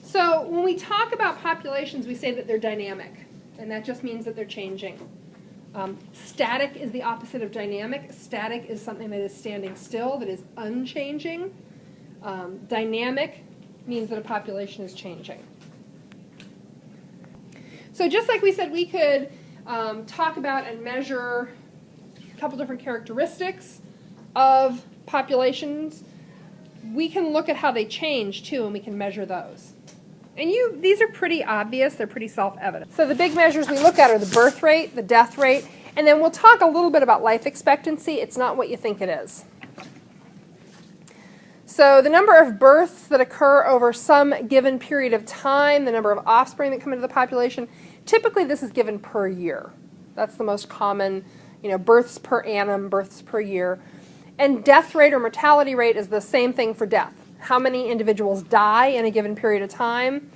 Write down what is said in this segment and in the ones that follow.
So when we talk about populations, we say that they're dynamic, and that just means that they're changing. Static is the opposite of dynamic. Static is something that is standing still, that is unchanging. Dynamic means that a population is changing. So just like we said we could talk about and measure a couple different characteristics of populations, we can look at how they change too, and we can measure those. And these are pretty obvious, they're pretty self-evident. So the big measures we look at are the birth rate, the death rate, and then we'll talk a little bit about life expectancy. It's not what you think it is. So the number of births that occur over some given period of time, the number of offspring that come into the population, typically this is given per year. That's the most common, births per annum, births per year. And death rate or mortality rate is the same thing for death. How many individuals die in a given period of time.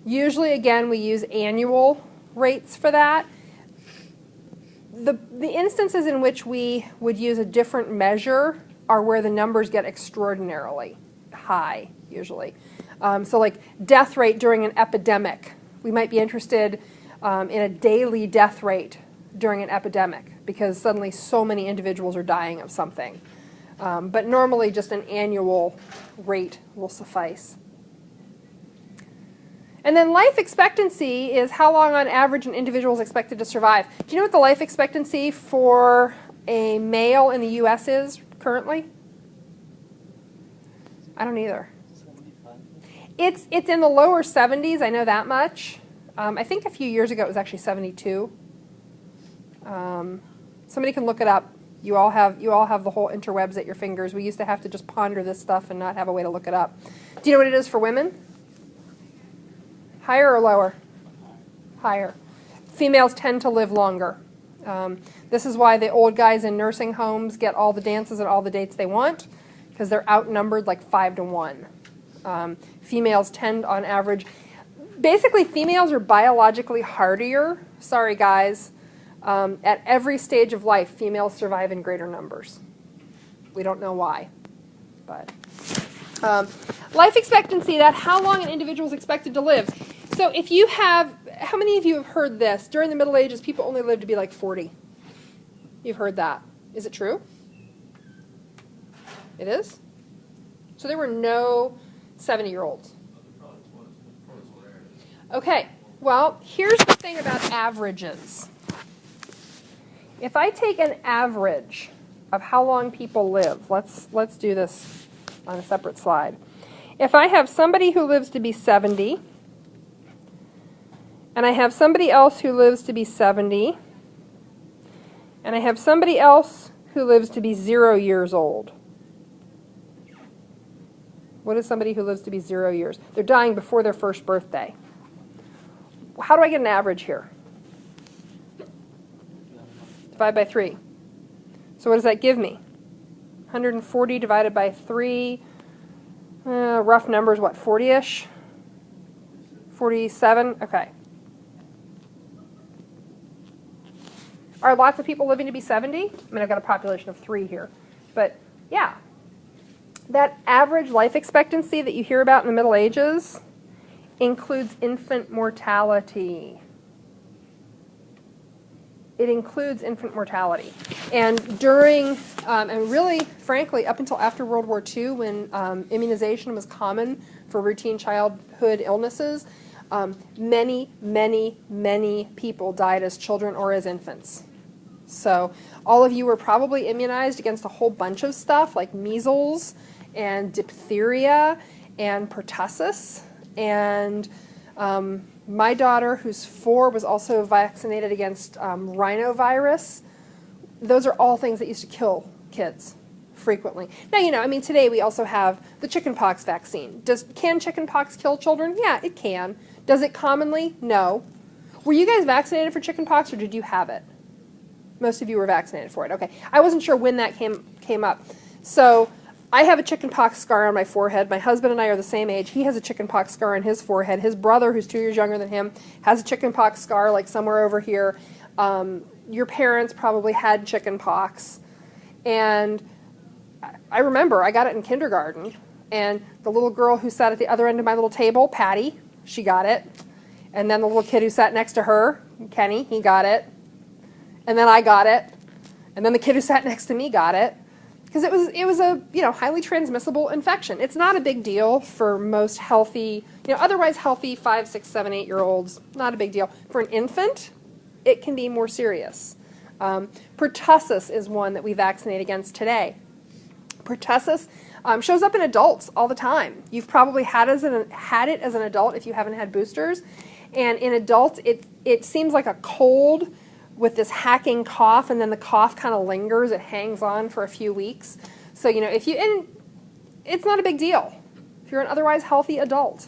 Usually, again, we use annual rates for that. The instances in which we would use a different measure are where the numbers get extraordinarily high, usually. So like death rate during an epidemic. We might be interested in a daily death rate during an epidemic because suddenly so many individuals are dying of something. But normally just an annual rate will suffice. And then life expectancy is how long on average an individual is expected to survive. Do you know what the life expectancy for a male in the U.S. is currently? I don't either. 75? It's in the lower 70s, I know that much. I think a few years ago it was actually 72. Somebody can look it up. You all have the whole interwebs at your fingers. We used to have to just ponder this stuff and not have a way to look it up. Do you know what it is for women? Higher or lower? Higher. Females tend to live longer. This is why the old guys in nursing homes get all the dances and all the dates they want, because they're outnumbered like 5 to 1. Females tend on average, basically females are biologically hardier, sorry guys, at every stage of life females survive in greater numbers. We don't know why, but life expectancy, that how long an individual is expected to live. So if you have, how many of you have heard this? During the Middle Ages, people only lived to be like 40. You've heard that. Is it true? It is? So there were no 70-year-olds. Okay, well, here's the thing about averages. If I take an average of how long people live, let's do this on a separate slide. If I have somebody who lives to be 70, and I have somebody else who lives to be 70, and I have somebody else who lives to be 0 years old. What is somebody who lives to be 0 years? They're dying before their first birthday. How do I get an average here? Divide by 3. So what does that give me? 140 divided by 3, rough numbers, what, 40-ish? 47? Okay. Are lots of people living to be 70? I mean, I've got a population of 3 here. But, yeah. That average life expectancy that you hear about in the Middle Ages includes infant mortality. It includes infant mortality. And during, and really, frankly, up until after World War II, when immunization was common for routine childhood illnesses, many, many, many people died as children or as infants. So all of you were probably immunized against a whole bunch of stuff like measles and diphtheria and pertussis. And my daughter, who's 4, was also vaccinated against rhinovirus. Those are all things that used to kill kids frequently. Now, I mean, today we also have the chickenpox vaccine. Can chickenpox kill children? Yeah, it can. Does it commonly? No. Were you guys vaccinated for chickenpox, or did you have it? Most of you were vaccinated for it. Okay. I wasn't sure when that came up. So I have a chickenpox scar on my forehead. My husband and I are the same age. He has a chickenpox scar on his forehead. His brother, who's 2 years younger than him, has a chickenpox scar like somewhere over here. Your parents probably had chickenpox. And I remember I got it in kindergarten, and the little girl who sat at the other end of my little table, Patty, she got it. And then the little kid who sat next to her, Kenny, he got it. And then I got it. And then the kid who sat next to me got it. Because it was a highly transmissible infection. It's not a big deal for most healthy, otherwise healthy 5, 6, 7, 8-year-olds. Not a big deal. For an infant, it can be more serious. Pertussis is one that we vaccinate against today. Pertussis shows up in adults all the time. You've probably had it as an adult if you haven't had boosters. And in adults, it seems like a cold with this hacking cough, and then the cough kind of lingers. It hangs on for a few weeks. So, and it's not a big deal. If you're an otherwise healthy adult,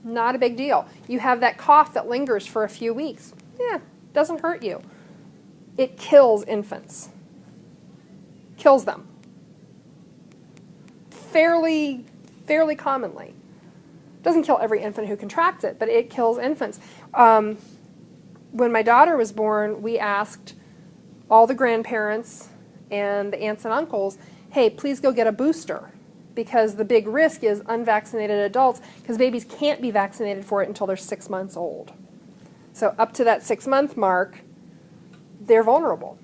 not a big deal. You have that cough that lingers for a few weeks. Yeah, doesn't hurt you. It kills infants. Kills them. Fairly commonly. Doesn't kill every infant who contracts it, but it kills infants. When my daughter was born, we asked all the grandparents and the aunts and uncles, hey, please go get a booster, because the big risk is unvaccinated adults, because babies can't be vaccinated for it until they're 6 months old. So up to that 6-month mark, they're vulnerable.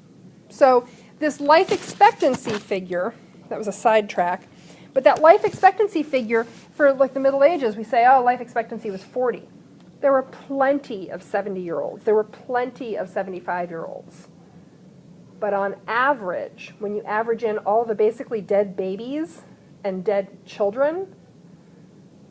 So this life expectancy figure, that was a sidetrack, but that life expectancy figure for like the Middle Ages, we say, oh, life expectancy was 40. There were plenty of 70-year-olds. There were plenty of 75-year-olds. But on average, when you average in all the basically dead babies and dead children,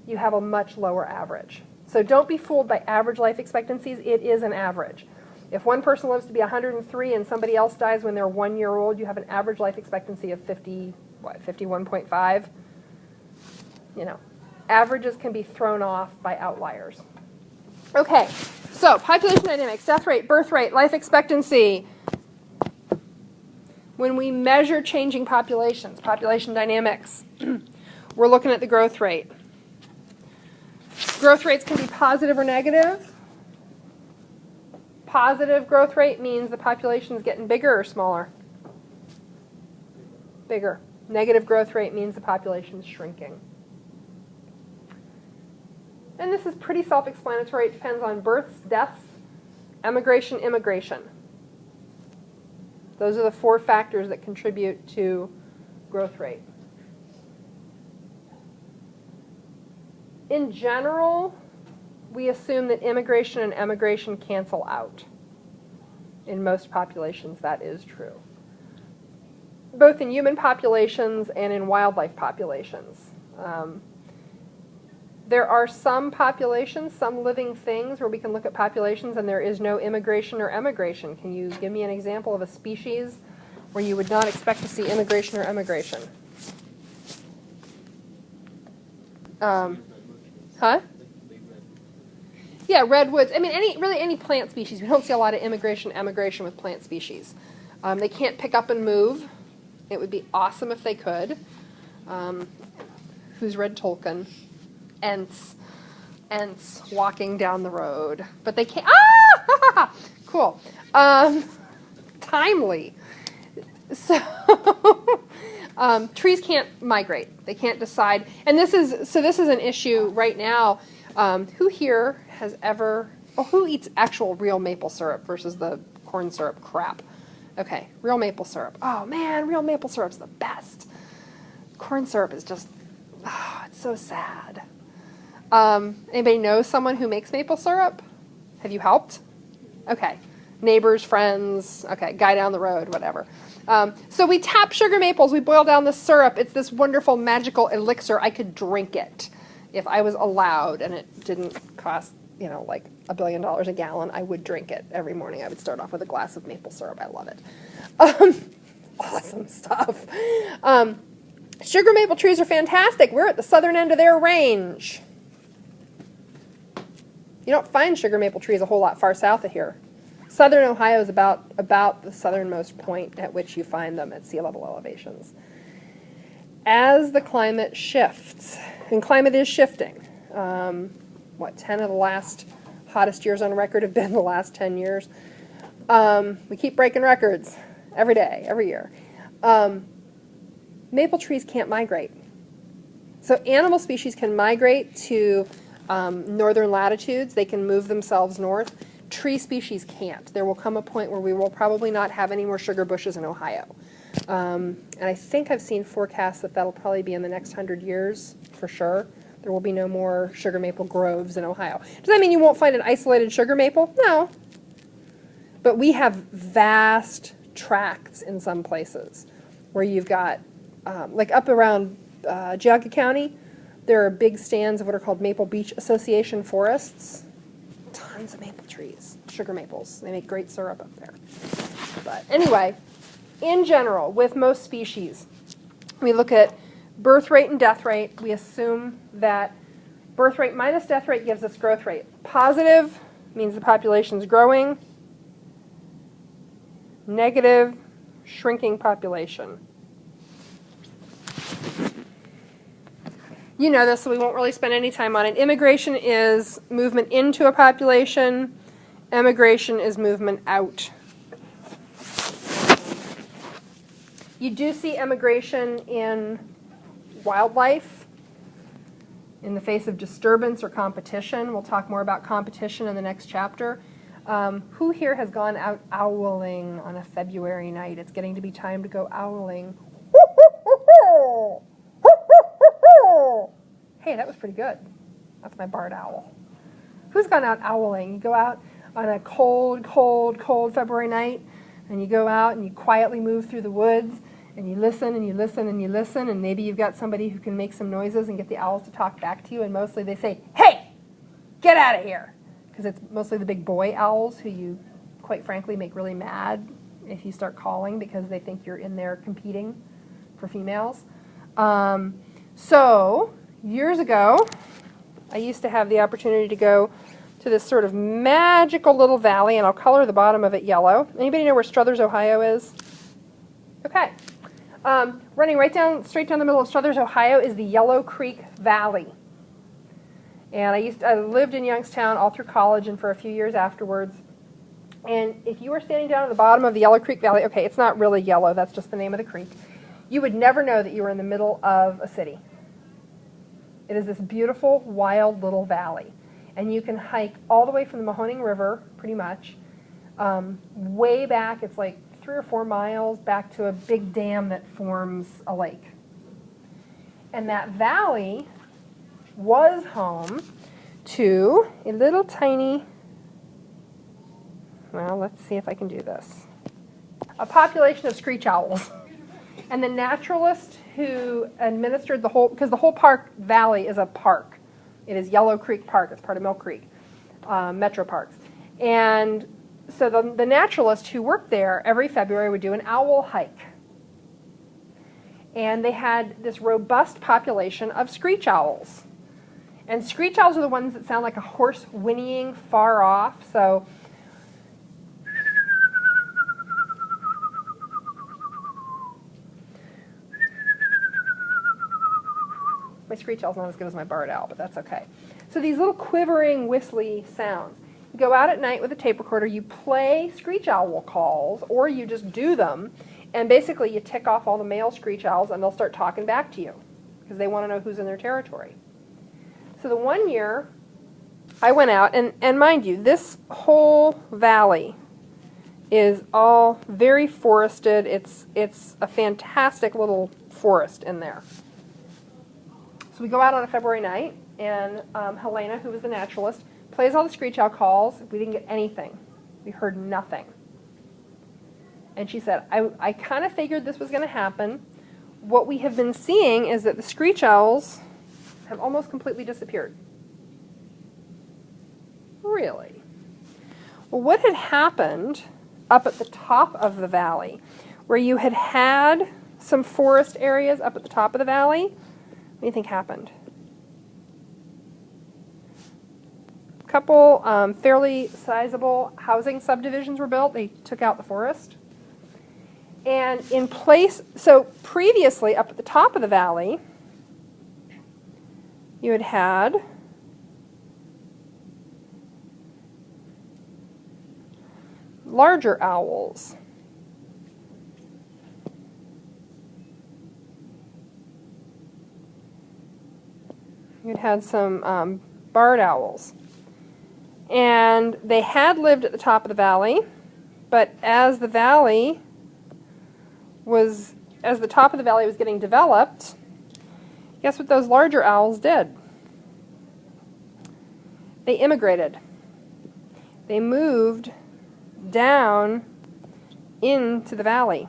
you have a much lower average. So don't be fooled by average life expectancies. It is an average. If one person lives to be 103 and somebody else dies when they're 1 year old, you have an average life expectancy of 51.5? Averages can be thrown off by outliers. Okay, so population dynamics, death rate, birth rate, life expectancy. When we measure changing populations, population dynamics, we're looking at the growth rate. Growth rates can be positive or negative. Positive growth rate means the population is getting bigger or smaller? Bigger. Negative growth rate means the population is shrinking. And this is pretty self-explanatory. It depends on births, deaths, emigration, immigration. Those are the 4 factors that contribute to growth rate. In general, we assume that immigration and emigration cancel out. In most populations, that is true. Both in human populations and in wildlife populations. There are some populations, some living things where we can look at populations and there is no immigration or emigration. Can you give me an example of a species where you would not expect to see immigration or emigration? Yeah, redwoods. I mean, any plant species. We don't see a lot of immigration, emigration with plant species. They can't pick up and move. It would be awesome if they could. Who's read Tolkien? Ents walking down the road, but they can't. Ah, cool. Timely. So trees can't migrate. They can't decide. And this is an issue right now. Who here has ever? Oh, who eats actual real maple syrup versus the corn syrup crap? Okay, real maple syrup. Oh man, real maple syrup's the best. Corn syrup is just, it's so sad. Anybody know someone who makes maple syrup? Have you helped? Okay. Neighbors, friends, okay, guy down the road, whatever. So we tap sugar maples, we boil down the syrup. It's this wonderful magical elixir. I could drink it if I was allowed and it didn't cost, like $1 billion a gallon. I would drink it every morning. I would start off with a glass of maple syrup. I love it. Awesome stuff. Sugar maple trees are fantastic. We're at the southern end of their range. You don't find sugar maple trees a whole lot far south of here. Southern Ohio is about the southernmost point at which you find them at sea level elevations. As the climate shifts, and climate is shifting, 10 of the last hottest years on record have been the last 10 years. We keep breaking records every day, every year. Maple trees can't migrate. So animal species can migrate to northern latitudes. They can move themselves north. Tree species can't. There will come a point where we will probably not have any more sugar bushes in Ohio. And I think I've seen forecasts that that'll probably be in the next 100 years for sure. There will be no more sugar maple groves in Ohio. Does that mean you won't find an isolated sugar maple? No. But we have vast tracts in some places where you've got, like up around Geauga County, there are big stands of what are called Maple Beach Association forests. Tons of maple trees, sugar maples. They make great syrup up there. But anyway, in general, with most species, we look at birth rate and death rate. We assume that birth rate minus death rate gives us growth rate. Positive means the population is growing. Negative, shrinking population. You know this, so we won't really spend any time on it. Immigration is movement into a population. Emigration is movement out. You do see emigration in wildlife in the face of disturbance or competition. We'll talk more about competition in the next chapter. Who here has gone out owling on a February night? It's getting to be time to go owling. Hey, that was pretty good. That's my barred owl. Who's gone out owling? You go out on a cold, cold, cold February night, and you go out and you quietly move through the woods, and you listen and you listen and you listen, and maybe you've got somebody who can make some noises and get the owls to talk back to you, and mostly they say, "Hey, get out of here," because it's mostly the big boy owls who you, quite frankly, make really mad if you start calling because they think you're in there competing for females. So years ago, I used to have the opportunity to go to this sort of magical little valley, and I'll color the bottom of it yellow. Anybody know where Struthers, Ohio is? Okay. Running straight down the middle of Struthers, Ohio is the Yellow Creek Valley. And I lived in Youngstown all through college and for a few years afterwards. And if you were standing down at the bottom of the Yellow Creek Valley, okay, it's not really yellow, that's just the name of the creek, you would never know that you were in the middle of a city. It is this beautiful, wild little valley. And you can hike all the way from the Mahoning River, pretty much, way back, it's like 3 or 4 miles back to a big dam that forms a lake. And that valley was home to a little tiny, well, let's see if I can do this, a population of screech owls. And the naturalist who administered the whole, because the whole park valley is a park. It is Yellow Creek Park. It's part of Mill Creek, Metro Parks. And so the naturalist who worked there every February would do an owl hike. And they had this robust population of screech owls. And screech owls are the ones that sound like a horse whinnying far off. So my screech owl's not as good as my barred owl, but that's okay. So these little quivering, whistly sounds. You go out at night with a tape recorder, you play screech owl calls, or you just do them, and basically you tick off all the male screech owls and they'll start talking back to you because they want to know who's in their territory. So the one year I went out, and mind you, this whole valley is all very forested. It's a fantastic little forest in there. So we go out on a February night, and Helena, who was the naturalist, plays all the screech owl calls. We didn't get anything. We heard nothing. And she said, I kind of figured this was going to happen. What we have been seeing is that the screech owls have almost completely disappeared. Really? Well, what had happened up at the top of the valley, where you had some forest areas up at the top of the valley, what do you think happened? A couple fairly sizable housing subdivisions were built. They took out the forest. And in place, so previously up at the top of the valley, you had larger owls. you'd had some barred owls. And they had lived at the top of the valley, but as the top of the valley was getting developed, guess what those larger owls did? They immigrated. They moved down into the valley.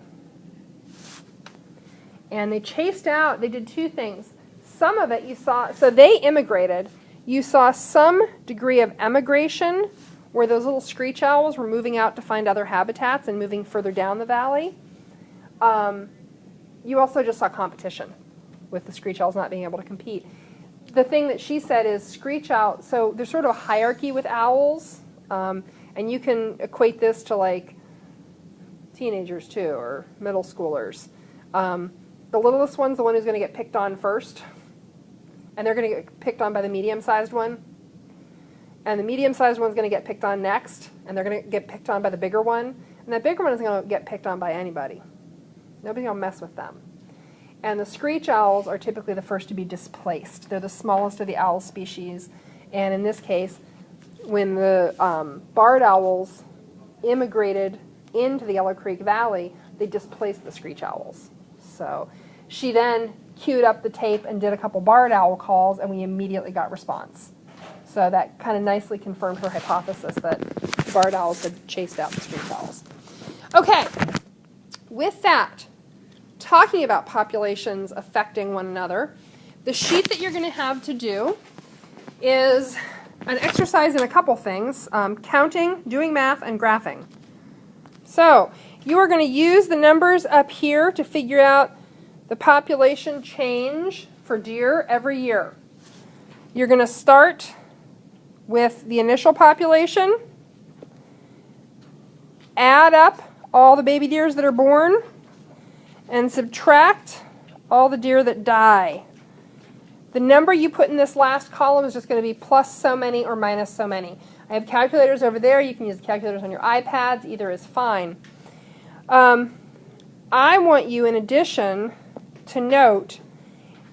And they chased out, they did two things. Some of it you saw, so they immigrated. You saw some degree of emigration where those little screech owls were moving out to find other habitats and moving further down the valley. You also just saw competition with the screech owls not being able to compete. The thing that she said is screech owl, so there's sort of a hierarchy with owls, and you can equate this to like teenagers too, or middle schoolers. The littlest one's the one who's going to get picked on first, and they're going to get picked on by the medium-sized one. And the medium-sized one's going to get picked on next, and they're going to get picked on by the bigger one. And that bigger one isn't going to get picked on by anybody. Nobody's going to mess with them. And the screech owls are typically the first to be displaced. They're the smallest of the owl species. And in this case, when the barred owls immigrated into the Yellow Creek Valley, they displaced the screech owls. So she then queued up the tape and did a couple barred owl calls, and we immediately got response. So that kind of nicely confirmed her hypothesis that the barred owls had chased out the screech owls. Okay, with that, talking about populations affecting one another, the sheet that you're going to have to do is an exercise in a couple things, counting, doing math, and graphing. So you are going to use the numbers up here to figure out the population change for deer every year. You're going to start with the initial population, add up all the baby deers that are born, and subtract all the deer that die. The number you put in this last column is just going to be plus so many or minus so many. I have calculators over there. You can use the calculators on your iPads. Either is fine. I want you, in addition, to note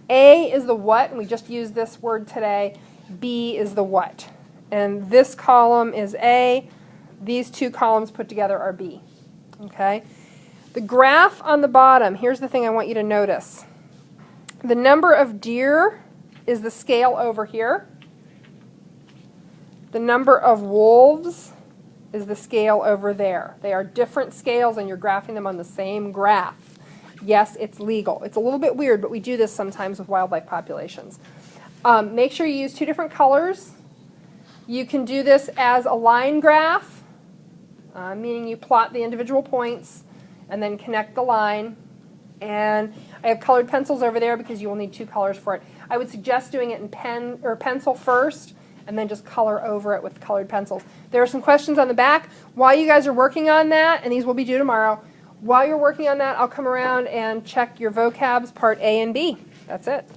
A is the what, and we just used this word today. B is the what. And this column is A. These two columns put together are B. Okay? The graph on the bottom, here's the thing I want you to notice. The number of deer is the scale over here. The number of wolves is the scale over there. They are different scales, and you're graphing them on the same graph. Yes, it's legal. It's a little bit weird, but we do this sometimes with wildlife populations. Make sure you use two different colors. You can do this as a line graph, meaning you plot the individual points and then connect the line. And I have colored pencils over there because you will need two colors for it. I would suggest doing it in pen or pencil first, and then just color over it with colored pencils. There are some questions on the back. While you guys are working on that, and these will be due tomorrow, while you're working on that, I'll come around and check your vocabs part A and B. That's it.